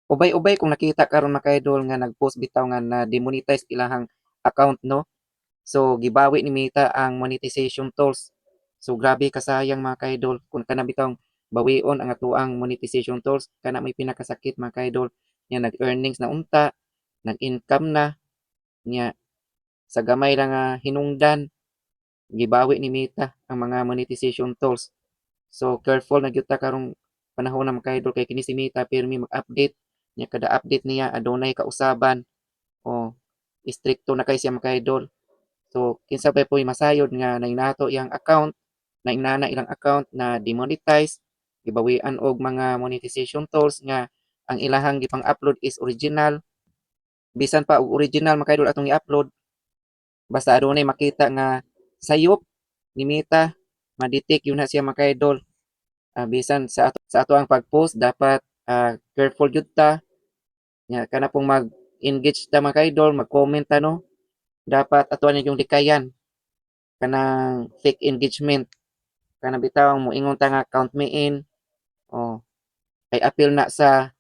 ubay-ubay kung nakita karon mga idol nga nag-post bitaw nga na demonetize ilahang account, no. So gibawi ni Meta ang monetization tools. So grabe kasayang mga kaidol kung kana bitaw bawion ang atuang monetization tools, kana may pinakasakit mga kaidol nya nag-earnings na unta, nag-income na nya sa gamay lang nga hinungdan gibawi ni Meta ang mga monetization tools. So careful na gyud ta karong panahon na mga kaidol kay kini si Meta pirmi mag-update nya kada update niya adunay kausaban o istrikto na kay siya mga kaidol. So kinsa pa po'y masayod nga nainato iyang account, naingnana ilang account na demonetize, gibawian og mga monetization tools nga ang ilahang gipang-upload is original. Bisan pa og original mga kaidol atong i-upload, basta adunay makita nga sayop ni Meta, ma-detect yun na siya mga kaidol. Bisan sa ato ang pag-post dapat careful jud ta nya kana pong mag-engage ta mga kaidol, mag-comment ta, no. Dapat atuan yung likayan kanang fake engagement kana bitaw moingon ta nga count me in o kay apil na sa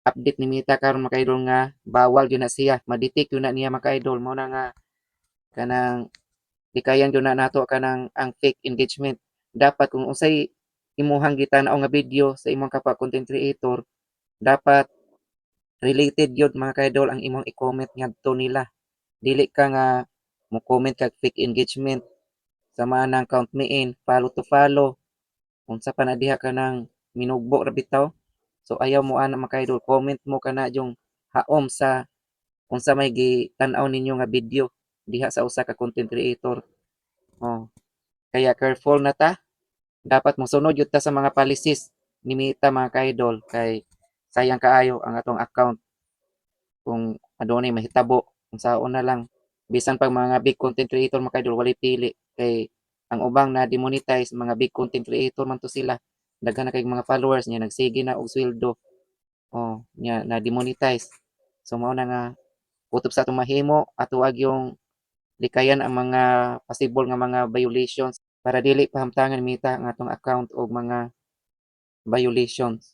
update ni Meta karon mga idol nga bawal gyud na siya ma-detect yun na niya mga idol mao na nga kanang likayan gyud na nato kanang ang fake engagement. Dapat kung unsay imuhang gitan-aw nga video sa imong kapwa content creator, dapat related gyud mga idol ang imong i-comment ngadto nila. Dili ka nga mo comment kag fake engagement sama ng count me in, follow to follow, unsa pa na diha ka ng minugbo ra bitaw. So ayaw mo ana mga idol, comment mo kana yung haom sa unsa may gitan-aw ninyo nga video diha sa usa ka content creator. Oh, kaya careful na ta. Dapat mosunod yun ta sa mga policies ni Meta mga idol kay sayang kaayo ang atong account kung adunay mahitabo kung saon na lang. Bisan pag mga big content creator mga idol walay pili kay ang ubang na demonetize mga big content creator man to sila. Daghan na kay mga followers niya nagsige na og sweldo. Oh, niya na demonetize. So mao na nga kutob sa atong mahimo atuag yung likayan ang mga possible nga mga violations para dili pahamtangan ni Meta ang atong account og mga violations.